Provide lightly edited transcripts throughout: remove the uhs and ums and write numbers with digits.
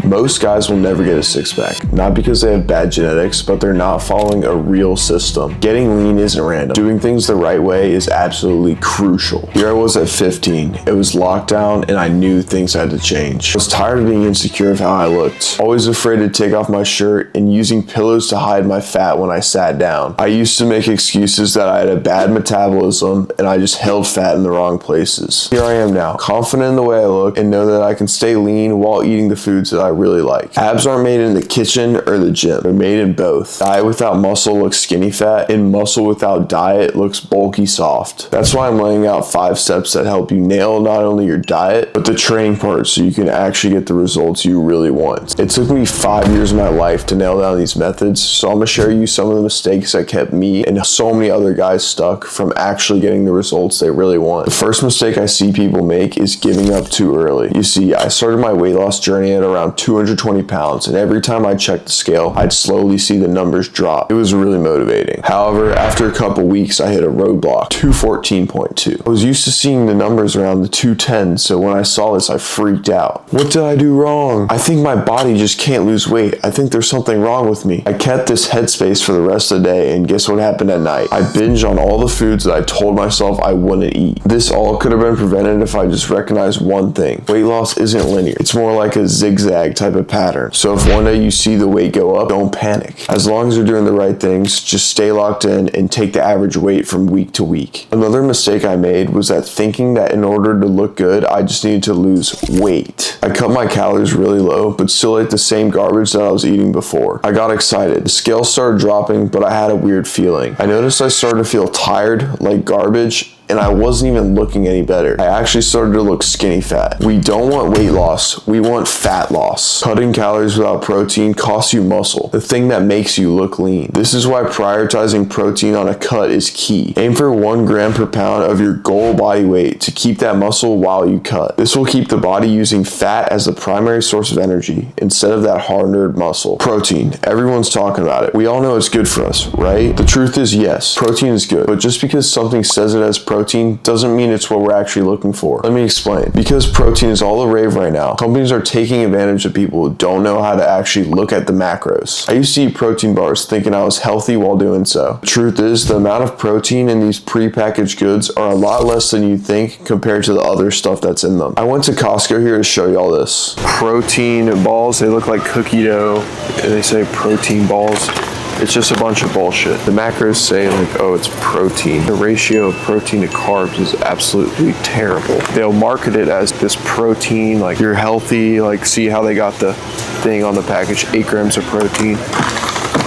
Most guys will never get a six-pack, not because they have bad genetics, but they're not following a real system. Getting lean isn't random. Doing things the right way is absolutely crucial. Here I was at 15. It was lockdown and I knew things had to change. I was tired of being insecure of how I looked. Always afraid to take off my shirt and using pillows to hide my fat when I sat down. I used to make excuses that I had a bad metabolism and I just held fat in the wrong places. Here I am now, confident in the way I look and know that I can stay lean while eating the foods that I really like. Abs aren't made in the kitchen or the gym. They're made in both. Diet without muscle looks skinny fat, and muscle without diet looks bulky soft. That's why I'm laying out 5 steps that help you nail not only your diet, but the training part so you can actually get the results you really want. It took me 5 years of my life to nail down these methods, so I'm gonna share you some of the mistakes that kept me and so many other guys stuck from actually getting the results they really want. The first mistake I see people make is giving up too early. You see, I started my weight loss journey at around 220 pounds, and every time I checked the scale, I'd slowly see the numbers drop. It was really motivating. However, after a couple weeks, I hit a roadblock, 214.2. I was used to seeing the numbers around the 210, so when I saw this, I freaked out. What did I do wrong? I think my body just can't lose weight. I think there's something wrong with me. I kept this headspace for the rest of the day, and guess what happened at night? I binged on all the foods that I told myself I wouldn't eat. This all could have been prevented if I just recognized one thing. Weight loss isn't linear. It's more like a zigzag type of pattern. So if one day you see the weight go up, don't panic. As long as you're doing the right things, just stay locked in and take the average weight from week to week. Another mistake I made was that thinking that in order to look good, I just needed to lose weight. I cut my calories really low, but still ate the same garbage that I was eating before. I got excited. The scale started dropping, but I had a weird feeling. I noticed I started to feel tired, like garbage, and I wasn't even looking any better. I actually started to look skinny fat. We don't want weight loss, we want fat loss. Cutting calories without protein costs you muscle, the thing that makes you look lean. This is why prioritizing protein on a cut is key. Aim for 1 gram per pound of your goal body weight to keep that muscle while you cut. This will keep the body using fat as the primary source of energy instead of that hard-earned muscle. Protein, everyone's talking about it. We all know it's good for us, right? The truth is yes, protein is good, but just because something says it as protein doesn't mean it's what we're actually looking for. Let me explain. Because protein is all the rave right now, companies are taking advantage of people who don't know how to actually look at the macros. I used to eat protein bars thinking I was healthy while doing so. The truth is, the amount of protein in these pre-packaged goods are a lot less than you think compared to the other stuff that's in them. I went to Costco here to show you all this. Protein balls, they look like cookie dough, and they say protein balls. It's just a bunch of bullshit. The macros say like, oh, it's protein. The ratio of protein to carbs is absolutely terrible. They'll market it as this protein, like you're healthy, like see how they got the thing on the package, 8 grams of protein.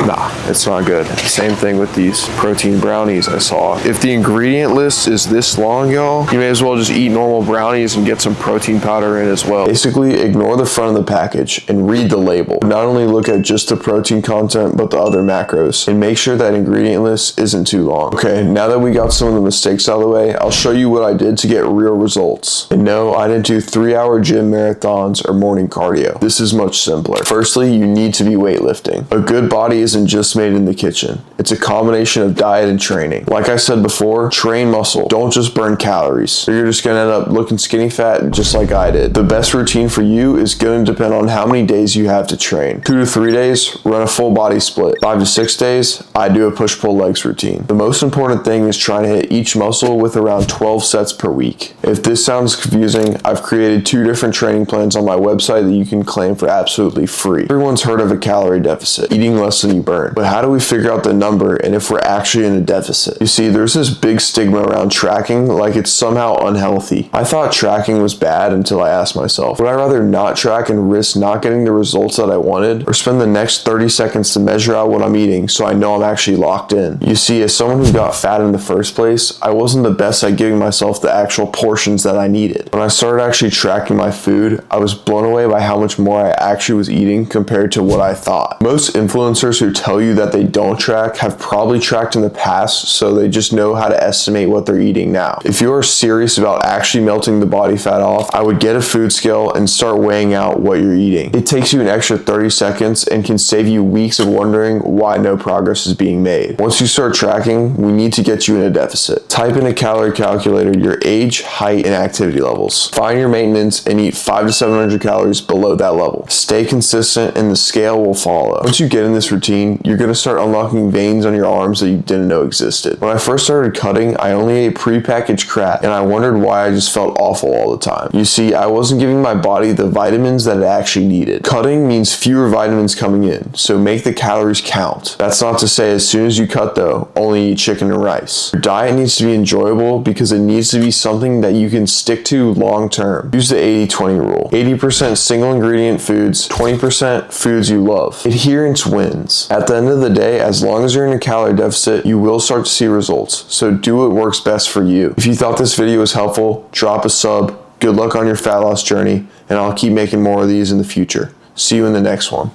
Nah, it's not good. Same thing with these protein brownies I saw. If the ingredient list is this long, y'all, you may as well just eat normal brownies and get some protein powder in as well. Basically, ignore the front of the package and read the label. Not only look at just the protein content, but the other macros, and make sure that ingredient list isn't too long. Okay, now that we got some of the mistakes out of the way, I'll show you what I did to get real results. And no, I didn't do 3-hour gym marathons or morning cardio. This is much simpler. Firstly, you need to be weightlifting. A good body isn't just made in the kitchen. It's a combination of diet and training. Like I said before, train muscle. Don't just burn calories. Or you're just gonna end up looking skinny fat just like I did. The best routine for you is gonna depend on how many days you have to train. 2 to 3 days, run a full body split. 5 to 6 days, I do a push-pull legs routine. The most important thing is trying to hit each muscle with around 12 sets per week. If this sounds confusing, I've created 2 different training plans on my website that you can claim for absolutely free. Everyone's heard of a calorie deficit, eating less than you burn. But how do we figure out the number and if we're actually in a deficit? You see, there's this big stigma around tracking, like it's somehow unhealthy. I thought tracking was bad until I asked myself, would I rather not track and risk not getting the results that I wanted, or spend the next 30 seconds to measure out what I'm eating so I know I'm actually locked in? You see, as someone who got fat in the first place, I wasn't the best at giving myself the actual portions that I needed. When I started actually tracking my food, I was blown away by how much more I actually was eating compared to what I thought. Most influencers who who tell you that they don't track have probably tracked in the past, so they just know how to estimate what they're eating now. If you are serious about actually melting the body fat off, I would get a food scale and start weighing out what you're eating. It takes you an extra 30 seconds and can save you weeks of wondering why no progress is being made. Once you start tracking, we need to get you in a deficit. Type in a calorie calculator your age, height, and activity levels. Find your maintenance and eat 500 to 700 calories below that level. Stay consistent and the scale will follow. Once you get in this routine, you're going to start unlocking veins on your arms that you didn't know existed. When I first started cutting, I only ate prepackaged crap and I wondered why I just felt awful all the time. You see, I wasn't giving my body the vitamins that it actually needed. Cutting means fewer vitamins coming in, so make the calories count. That's not to say as soon as you cut though, only eat chicken and rice. Your diet needs to be enjoyable because it needs to be something that you can stick to long term. Use the 80-20 rule. 80% single ingredient foods, 20% foods you love. Adherence wins. At the end of the day, as long as you're in a calorie deficit, you will start to see results. So do what works best for you. If you thought this video was helpful, drop a sub. Good luck on your fat loss journey, and I'll keep making more of these in the future. See you in the next one.